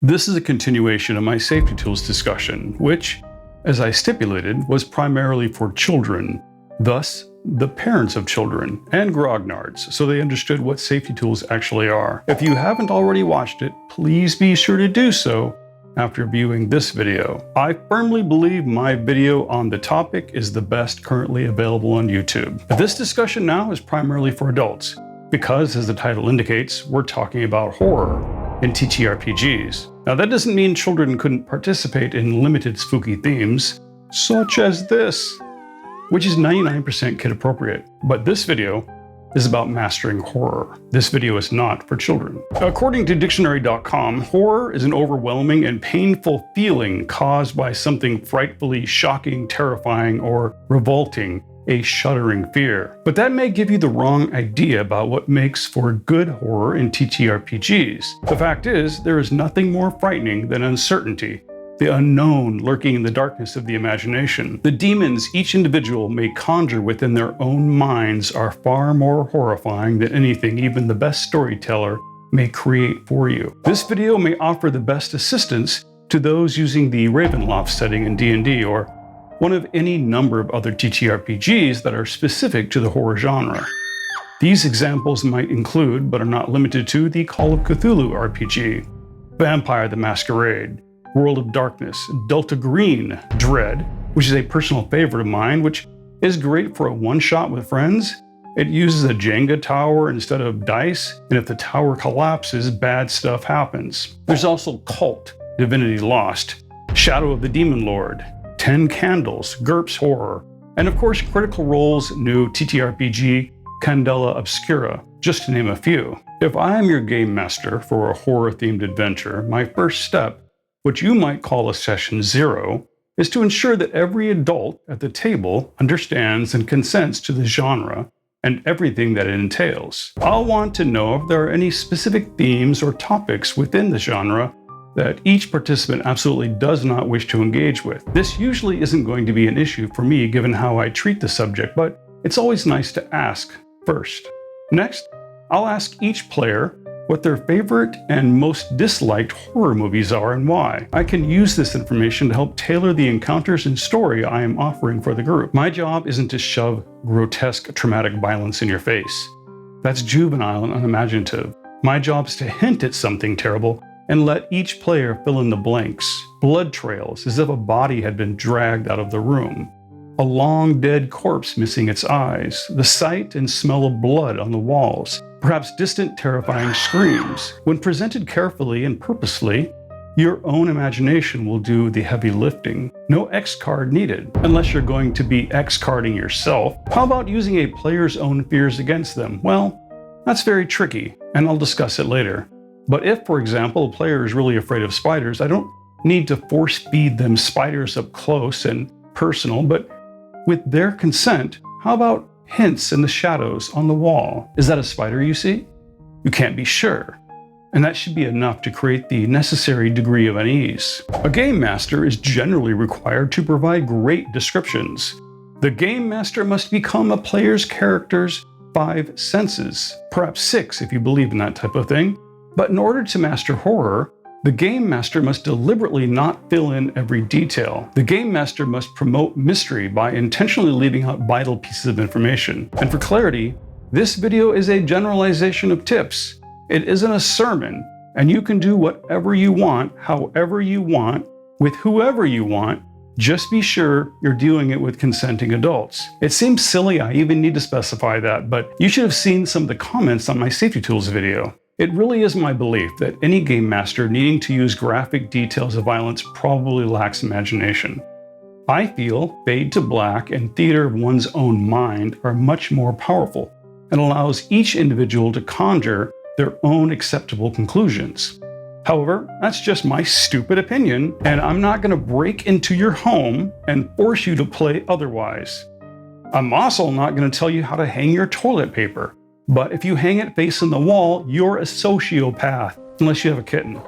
This is a continuation of my safety tools discussion, which, as I stipulated, was primarily for children, thus the parents of children, and grognards, so they understood what safety tools actually are. If you haven't already watched it, please be sure to do so after viewing this video. I firmly believe my video on the topic is the best currently available on YouTube. This discussion now is primarily for adults, because as the title indicates, we're talking about horror in TTRPGs. Now that doesn't mean children couldn't participate in limited spooky themes, such as this, which is 99% kid appropriate. But this video is about mastering horror. This video is not for children. According to dictionary.com, horror is an overwhelming and painful feeling caused by something frightfully shocking, terrifying, or revolting, a shuddering fear. But that may give you the wrong idea about what makes for good horror in TTRPGs. The fact is, there is nothing more frightening than uncertainty, the unknown lurking in the darkness of the imagination. The demons each individual may conjure within their own minds are far more horrifying than anything even the best storyteller may create for you. This video may offer the best assistance to those using the Ravenloft setting in D&D or one of any number of other TTRPGs that are specific to the horror genre. These examples might include, but are not limited to, the Call of Cthulhu RPG, Vampire the Masquerade, World of Darkness, Delta Green, Dread, which is a personal favorite of mine, which is great for a one-shot with friends. It uses a Jenga tower instead of dice, and if the tower collapses, bad stuff happens. There's also Cult, Divinity Lost, Shadow of the Demon Lord, 10 Candles, GURPS Horror, and of course Critical Role's new TTRPG, Candela Obscura, just to name a few. If I am your game master for a horror-themed adventure, my first step, what you might call a session 0, is to ensure that every adult at the table understands and consents to the genre and everything that it entails. I'll want to know if there are any specific themes or topics within the genre that each participant absolutely does not wish to engage with. This usually isn't going to be an issue for me given how I treat the subject, but it's always nice to ask first. Next, I'll ask each player what their favorite and most disliked horror movies are and why. I can use this information to help tailor the encounters and story I am offering for the group. My job isn't to shove grotesque traumatic violence in your face. That's juvenile and unimaginative. My job is to hint at something terrible and let each player fill in the blanks. Blood trails, as if a body had been dragged out of the room. A long dead corpse missing its eyes. The sight and smell of blood on the walls. Perhaps distant, terrifying screams. When presented carefully and purposely, your own imagination will do the heavy lifting. No X card needed, unless you're going to be X carding yourself. How about using a player's own fears against them? Well, that's very tricky, and I'll discuss it later. But if, for example, a player is really afraid of spiders, I don't need to force feed them spiders up close and personal, but with their consent, how about hints in the shadows on the wall? Is that a spider you see? You can't be sure. And that should be enough to create the necessary degree of unease. A game master is generally required to provide great descriptions. The game master must become a player's character's 5 senses, perhaps 6 if you believe in that type of thing. But in order to master horror, the game master must deliberately not fill in every detail. The game master must promote mystery by intentionally leaving out vital pieces of information. And for clarity, this video is a generalization of tips. It isn't a sermon, and you can do whatever you want, however you want, with whoever you want. Just be sure you're doing it with consenting adults. It seems silly I even need to specify that, but you should have seen some of the comments on my safety tools video. It really is my belief that any game master needing to use graphic details of violence probably lacks imagination. I feel fade to black and theater of one's own mind are much more powerful and allows each individual to conjure their own acceptable conclusions. However, that's just my stupid opinion, and I'm not going to break into your home and force you to play otherwise. I'm also not going to tell you how to hang your toilet paper. But if you hang it facing the wall, you're a sociopath, unless you have a kitten,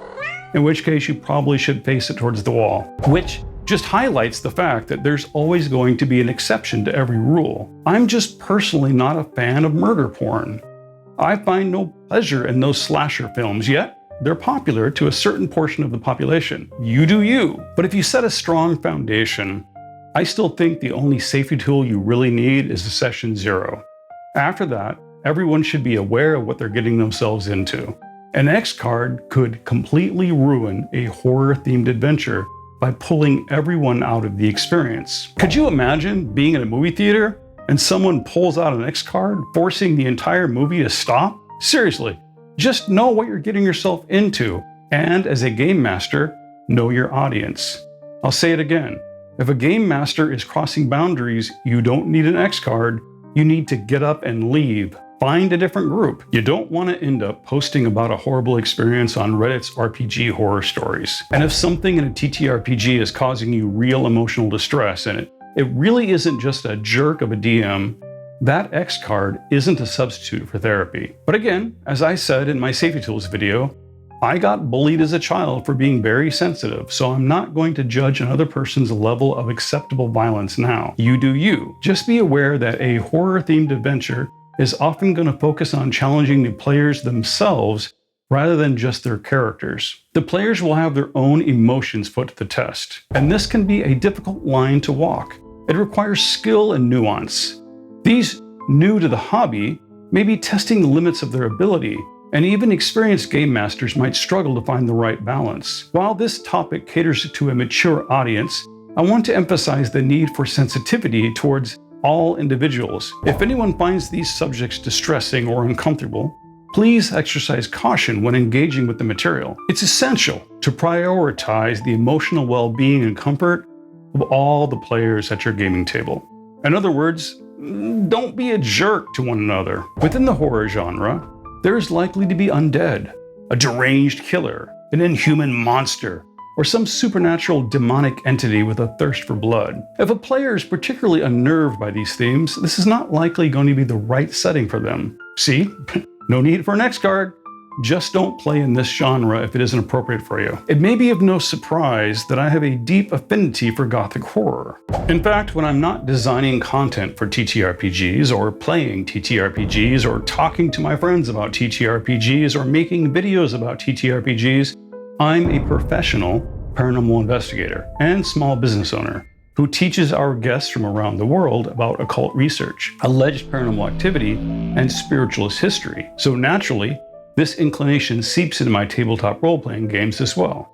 in which case you probably should face it towards the wall, which just highlights the fact that there's always going to be an exception to every rule. I'm just personally not a fan of murder porn. I find no pleasure in those slasher films, yet they're popular to a certain portion of the population. You do you. But if you set a strong foundation, I still think the only safety tool you really need is a session 0. After that, everyone should be aware of what they're getting themselves into. An X card could completely ruin a horror-themed adventure by pulling everyone out of the experience. Could you imagine being in a movie theater and someone pulls out an X card, forcing the entire movie to stop? Seriously, just know what you're getting yourself into, and as a game master, know your audience. I'll say it again. If a game master is crossing boundaries, you don't need an X card. You need to get up and leave. Find a different group. You don't want to end up posting about a horrible experience on Reddit's RPG horror stories. And if something in a TTRPG is causing you real emotional distress, and it really isn't just a jerk of a DM, that X card isn't a substitute for therapy. But again, as I said in my safety tools video, I got bullied as a child for being very sensitive, so I'm not going to judge another person's level of acceptable violence now. You do you. Just be aware that a horror-themed adventure is often going to focus on challenging the players themselves rather than just their characters. The players will have their own emotions put to the test, and this can be a difficult line to walk. It requires skill and nuance. These new to the hobby may be testing the limits of their ability, and even experienced game masters might struggle to find the right balance. While this topic caters to a mature audience, I want to emphasize the need for sensitivity towards all individuals. If anyone finds these subjects distressing or uncomfortable, please exercise caution when engaging with the material. It's essential to prioritize the emotional well-being and comfort of all the players at your gaming table. In other words, don't be a jerk to one another. Within the horror genre, there is likely to be undead, a deranged killer, an inhuman monster, or some supernatural demonic entity with a thirst for blood. If a player is particularly unnerved by these themes, this is not likely going to be the right setting for them. See? No need for an X card. Just don't play in this genre if it isn't appropriate for you. It may be of no surprise that I have a deep affinity for gothic horror. In fact, when I'm not designing content for TTRPGs, or playing TTRPGs, or talking to my friends about TTRPGs, or making videos about TTRPGs, I'm a professional paranormal investigator and small business owner who teaches our guests from around the world about occult research, alleged paranormal activity, and spiritualist history. So naturally, this inclination seeps into my tabletop role-playing games as well.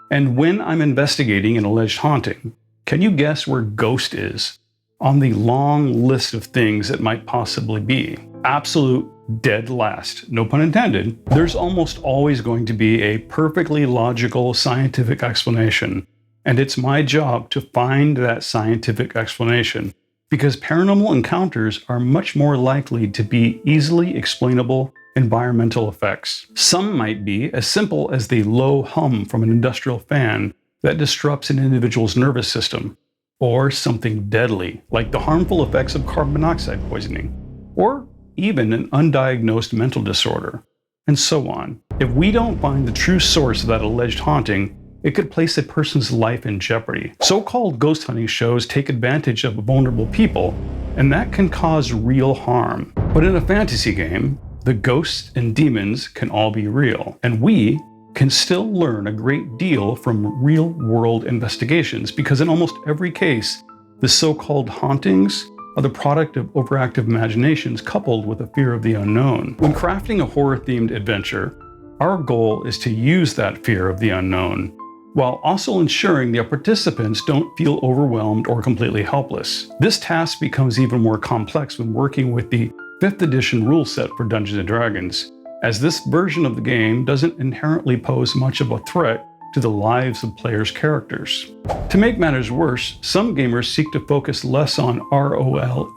And when I'm investigating an alleged haunting, can you guess where ghost is on the long list of things it might possibly be? Absolute dead last, no pun intended. There's almost always going to be a perfectly logical scientific explanation, and it's my job to find that scientific explanation, because paranormal encounters are much more likely to be easily explainable environmental effects. Some might be as simple as the low hum from an industrial fan that disrupts an individual's nervous system, or something deadly, like the harmful effects of carbon monoxide poisoning, or even an undiagnosed mental disorder, and so on. If we don't find the true source of that alleged haunting, it could place a person's life in jeopardy. So-called ghost hunting shows take advantage of vulnerable people, and that can cause real harm. But in a fantasy game, the ghosts and demons can all be real, and we can still learn a great deal from real-world investigations, because in almost every case, the so-called hauntings are the product of overactive imaginations coupled with a fear of the unknown. When crafting a horror-themed adventure, our goal is to use that fear of the unknown, while also ensuring the participants don't feel overwhelmed or completely helpless. This task becomes even more complex when working with the 5th edition rule set for Dungeons & Dragons, as this version of the game doesn't inherently pose much of a threat to the lives of players' characters. To make matters worse, some gamers seek to focus less on ROLE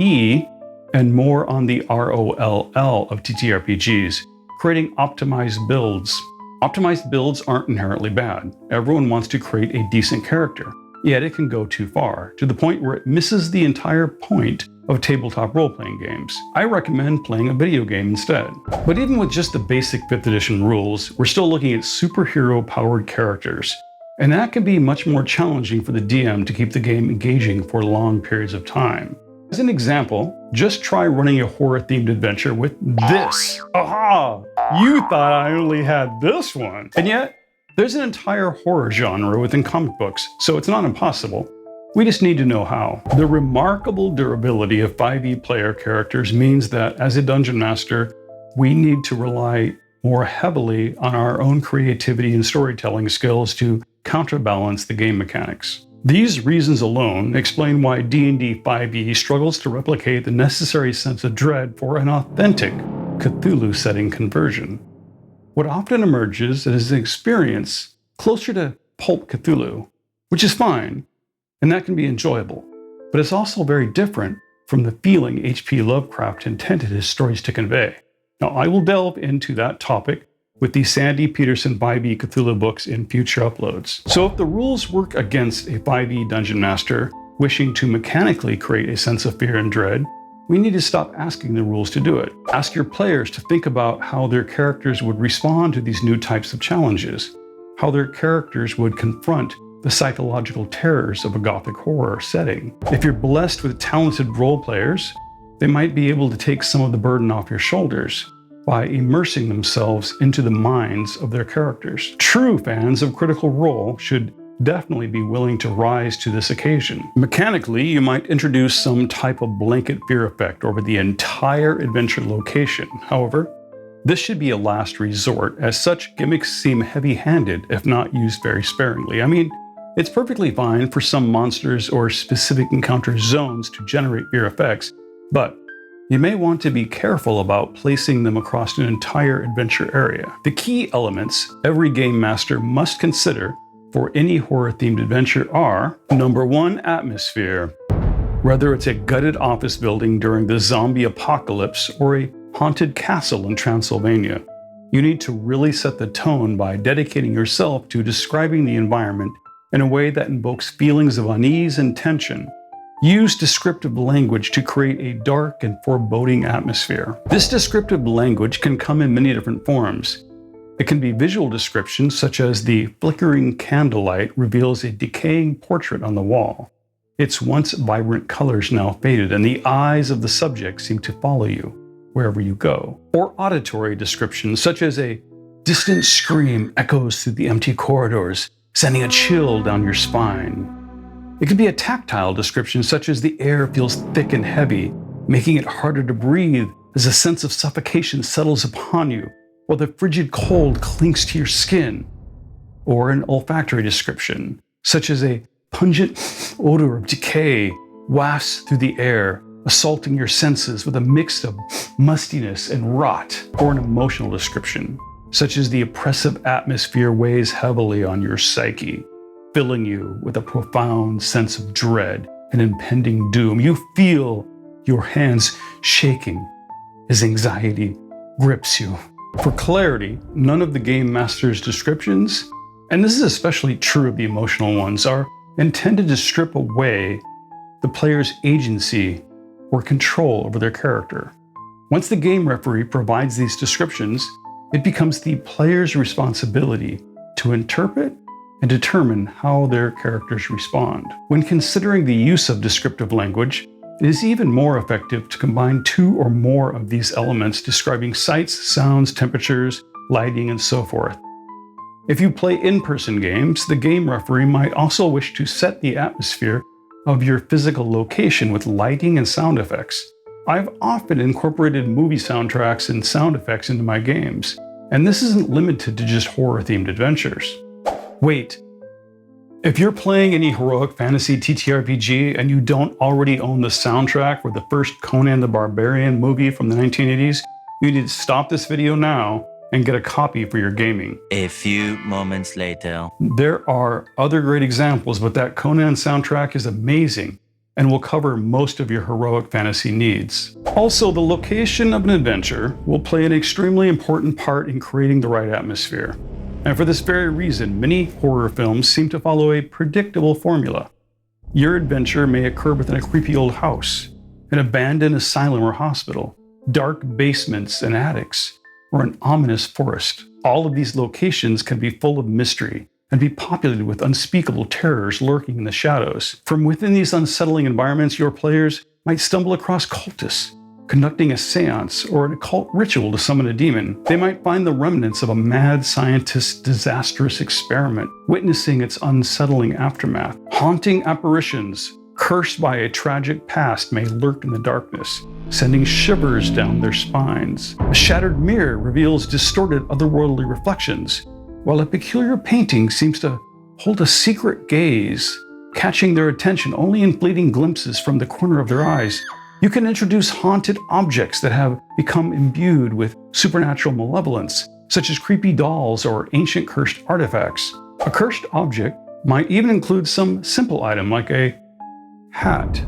and more on the ROLL of TTRPGs, creating optimized builds. Optimized builds aren't inherently bad. Everyone wants to create a decent character, yet it can go too far, to the point where it misses the entire point of tabletop role-playing games. I recommend playing a video game instead. But even with just the basic 5th edition rules, we're still looking at superhero-powered characters, and that can be much more challenging for the DM to keep the game engaging for long periods of time. As an example, just try running a horror-themed adventure with this. Aha! You thought I only had this one. And yet, there's an entire horror genre within comic books, so it's not impossible. We just need to know how. The remarkable durability of 5e player characters means that as a dungeon master, we need to rely more heavily on our own creativity and storytelling skills to counterbalance the game mechanics. These reasons alone explain why D&D 5e struggles to replicate the necessary sense of dread for an authentic Cthulhu setting conversion. What often emerges is an experience closer to Pulp Cthulhu, which is fine, and that can be enjoyable, but it's also very different from the feeling H.P. Lovecraft intended his stories to convey. Now, I will delve into that topic with the Sandy Peterson 5e Cthulhu books in future uploads. So if the rules work against a 5e dungeon master wishing to mechanically create a sense of fear and dread, we need to stop asking the rules to do it. Ask your players to think about how their characters would respond to these new types of challenges, how their characters would confront the psychological terrors of a gothic horror setting. If you're blessed with talented role players, they might be able to take some of the burden off your shoulders by immersing themselves into the minds of their characters. True fans of Critical Role should definitely be willing to rise to this occasion. Mechanically, you might introduce some type of blanket fear effect over the entire adventure location. However, this should be a last resort, as such gimmicks seem heavy-handed if not used very sparingly. I mean, it's perfectly fine for some monsters or specific encounter zones to generate fear effects, but you may want to be careful about placing them across an entire adventure area. The key elements every game master must consider for any horror-themed adventure are: number 1, atmosphere. Whether it's a gutted office building during the zombie apocalypse or a haunted castle in Transylvania, you need to really set the tone by dedicating yourself to describing the environment in a way that invokes feelings of unease and tension. Use descriptive language to create a dark and foreboding atmosphere. This descriptive language can come in many different forms. It can be visual descriptions, such as the flickering candlelight reveals a decaying portrait on the wall. Its once vibrant colors now faded, and the eyes of the subject seem to follow you wherever you go. Or auditory descriptions, such as a distant scream echoes through the empty corridors, sending a chill down your spine. It could be a tactile description, such as the air feels thick and heavy, making it harder to breathe as a sense of suffocation settles upon you, while the frigid cold clings to your skin. Or an olfactory description, such as a pungent odor of decay wafts through the air, assaulting your senses with a mix of mustiness and rot. Or an emotional description, such as the oppressive atmosphere weighs heavily on your psyche, filling you with a profound sense of dread and impending doom. You feel your hands shaking as anxiety grips you. For clarity, none of the game master's descriptions, and this is especially true of the emotional ones, are intended to strip away the player's agency or control over their character. Once the game referee provides these descriptions, it becomes the player's responsibility to interpret and determine how their characters respond. When considering the use of descriptive language, it is even more effective to combine 2 or more of these elements describing sights, sounds, temperatures, lighting, and so forth. If you play in-person games, the game referee might also wish to set the atmosphere of your physical location with lighting and sound effects. I've often incorporated movie soundtracks and sound effects into my games, and this isn't limited to just horror-themed adventures. Wait, if you're playing any heroic fantasy TTRPG and you don't already own the soundtrack for the first Conan the Barbarian movie from the 1980s, you need to stop this video now and get a copy for your gaming. A few moments later. There are other great examples, but that Conan soundtrack is amazing and will cover most of your heroic fantasy needs. Also, the location of an adventure will play an extremely important part in creating the right atmosphere. And for this very reason, many horror films seem to follow a predictable formula. Your adventure may occur within a creepy old house, an abandoned asylum or hospital, dark basements and attics, or an ominous forest. All of these locations can be full of mystery and be populated with unspeakable terrors lurking in the shadows. From within these unsettling environments, your players might stumble across cultists, conducting a seance or an occult ritual to summon a demon. They might find the remnants of a mad scientist's disastrous experiment, witnessing its unsettling aftermath. Haunting apparitions, cursed by a tragic past, may lurk in the darkness, sending shivers down their spines. A shattered mirror reveals distorted otherworldly reflections, while a peculiar painting seems to hold a secret gaze, catching their attention only in fleeting glimpses from the corner of their eyes. You can introduce haunted objects that have become imbued with supernatural malevolence, such as creepy dolls or ancient cursed artifacts. A cursed object might even include some simple item like a hat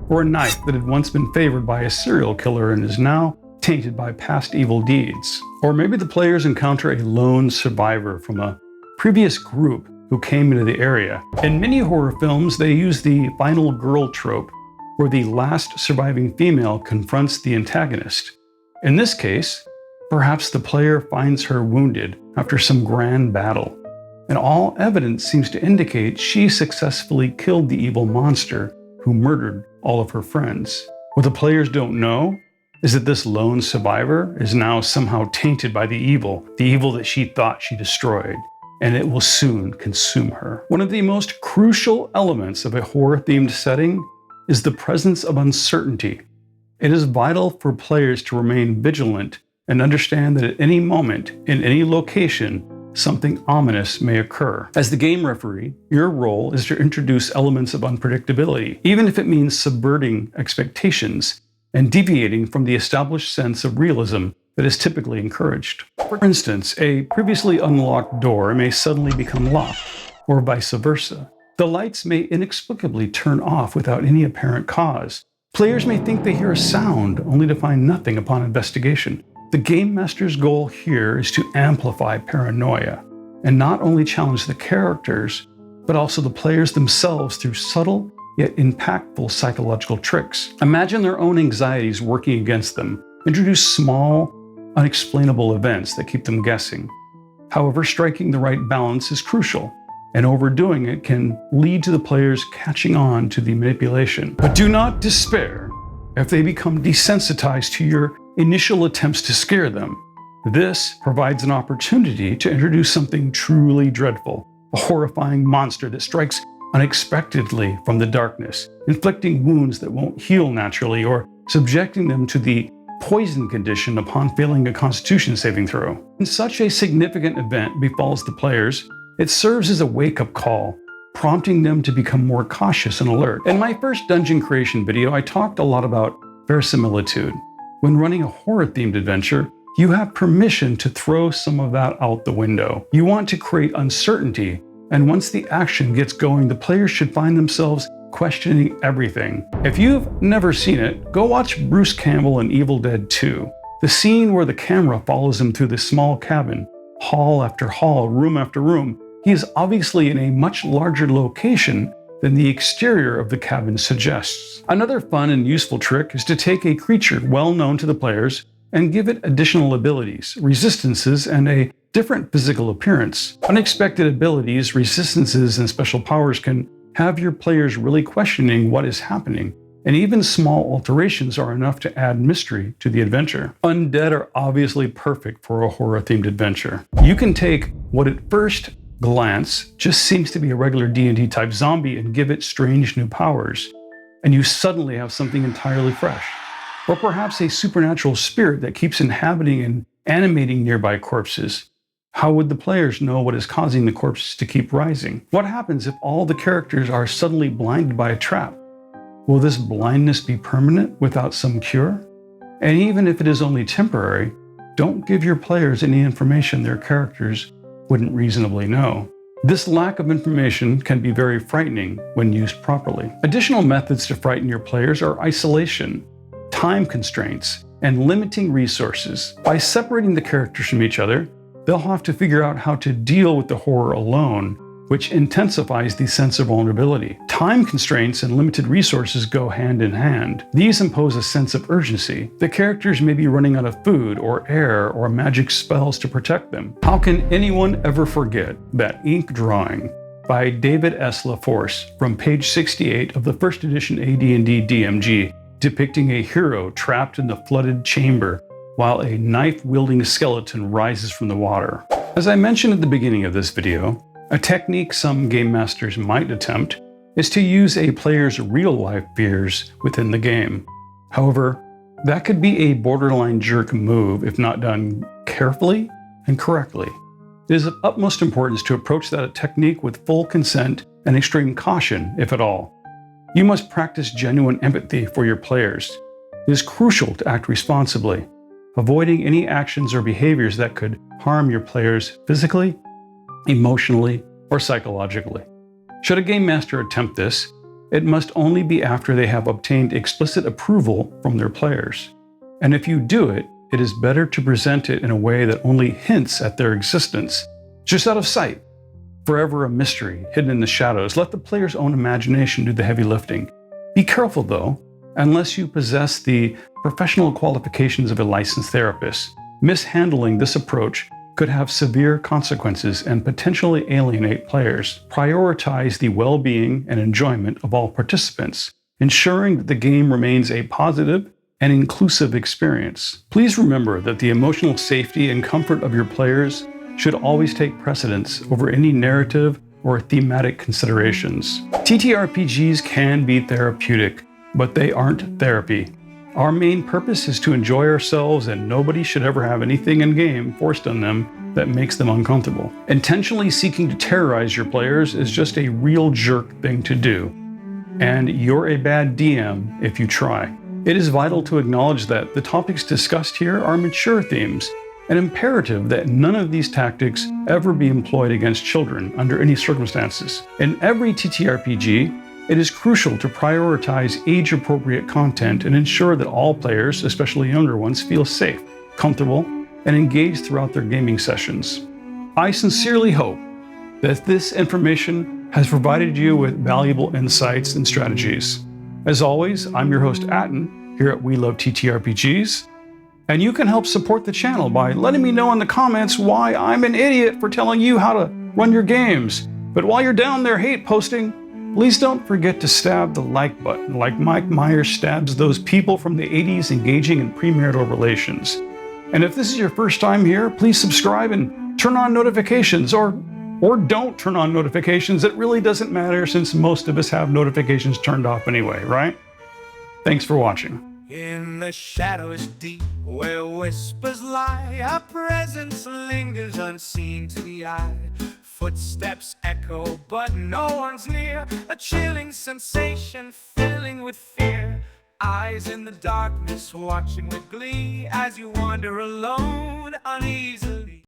or a knife that had once been favored by a serial killer and is now tainted by past evil deeds. Or maybe the players encounter a lone survivor from a previous group who came into the area. In many horror films, they use the final girl trope, where the last surviving female confronts the antagonist. In this case, perhaps the player finds her wounded after some grand battle, and all evidence seems to indicate she successfully killed the evil monster who murdered all of her friends. What the players don't know is that this lone survivor is now somehow tainted by the evil that she thought she destroyed, and it will soon consume her. One of the most crucial elements of a horror-themed setting is the presence of uncertainty. It is vital for players to remain vigilant and understand that at any moment, in any location, something ominous may occur. As the game referee, your role is to introduce elements of unpredictability, even if it means subverting expectations and deviating from the established sense of realism that is typically encouraged. For instance, a previously unlocked door may suddenly become locked, or vice versa. The lights may inexplicably turn off without any apparent cause. Players may think they hear a sound, only to find nothing upon investigation. The Game Master's goal here is to amplify paranoia, and not only challenge the characters, but also the players themselves through subtle yet impactful psychological tricks. Imagine their own anxieties working against them. Introduce small, unexplainable events that keep them guessing. However, striking the right balance is crucial, and overdoing it can lead to the players catching on to the manipulation. But do not despair if they become desensitized to your initial attempts to scare them. This provides an opportunity to introduce something truly dreadful, a horrifying monster that strikes unexpectedly from the darkness, inflicting wounds that won't heal naturally or subjecting them to the poison condition upon failing a constitution saving throw. When such a significant event befalls the players, it serves as a wake-up call, prompting them to become more cautious and alert. In my first dungeon creation video, I talked a lot about verisimilitude. When running a horror-themed adventure, you have permission to throw some of that out the window. You want to create uncertainty, and once the action gets going, the players should find themselves questioning everything. If you've never seen it, go watch Bruce Campbell in Evil Dead 2. The scene where the camera follows him through this small cabin, hall after hall, room after room. He is obviously in a much larger location than the exterior of the cabin suggests. Another fun and useful trick is to take a creature well known to the players and give it additional abilities, resistances, and a different physical appearance. Unexpected abilities, resistances, and special powers can have your players really questioning what is happening, and even small alterations are enough to add mystery to the adventure. Undead are obviously perfect for a horror-themed adventure. You can take what at first glance just seems to be a regular D&D type zombie and give it strange new powers, and you suddenly have something entirely fresh. Or perhaps a supernatural spirit that keeps inhabiting and animating nearby corpses. How would the players know what is causing the corpses to keep rising? What happens if all the characters are suddenly blinded by a trap? Will this blindness be permanent without some cure? And even if it is only temporary, don't give your players any information their characters wouldn't reasonably know. This lack of information can be very frightening when used properly. Additional methods to frighten your players are isolation, time constraints, and limiting resources. By separating the characters from each other, they'll have to figure out how to deal with the horror alone, which intensifies the sense of vulnerability. Time constraints and limited resources go hand in hand. These impose a sense of urgency. The characters may be running out of food or air or magic spells to protect them. How can anyone ever forget that ink drawing by David S. LaForce from page 68 of the first edition AD&D DMG depicting a hero trapped in the flooded chamber while a knife-wielding skeleton rises from the water. As I mentioned at the beginning of this video, a technique some game masters might attempt is to use a player's real-life fears within the game. However, that could be a borderline jerk move if not done carefully and correctly. It is of utmost importance to approach that technique with full consent and extreme caution, if at all. You must practice genuine empathy for your players. It is crucial to act responsibly, avoiding any actions or behaviors that could harm your players physically, emotionally, or psychologically. Should a game master attempt this, it must only be after they have obtained explicit approval from their players. And if you do it, it is better to present it in a way that only hints at their existence, just out of sight, forever a mystery hidden in the shadows. Let the player's own imagination do the heavy lifting. Be careful, though, unless you possess the professional qualifications of a licensed therapist. Mishandling this approach could have severe consequences and potentially alienate players. Prioritize the well-being and enjoyment of all participants, ensuring that the game remains a positive and inclusive experience. Please remember that the emotional safety and comfort of your players should always take precedence over any narrative or thematic considerations. TTRPGs can be therapeutic, but they aren't therapy. Our main purpose is to enjoy ourselves, and nobody should ever have anything in-game forced on them that makes them uncomfortable. Intentionally seeking to terrorize your players is just a real jerk thing to do, and you're a bad DM if you try. It is vital to acknowledge that the topics discussed here are mature themes, and imperative that none of these tactics ever be employed against children under any circumstances. In every TTRPG, it is crucial to prioritize age-appropriate content and ensure that all players, especially younger ones, feel safe, comfortable, and engaged throughout their gaming sessions. I sincerely hope that this information has provided you with valuable insights and strategies. As always, I'm your host Aten here at We Love TTRPGs, and you can help support the channel by letting me know in the comments why I'm an idiot for telling you how to run your games. But while you're down there hate posting, please don't forget to stab the like button like Mike Myers stabs those people from the 80s engaging in premarital relations. And if this is your first time here, please subscribe and turn on notifications, or don't turn on notifications. It really doesn't matter since most of us have notifications turned off anyway, right? Thanks for watching. In the shadows deep where whispers lie, a presence lingers unseen to the eye. Footsteps echo but no one's near, a chilling sensation filling with fear. Eyes in the darkness watching with glee as you wander alone uneasily.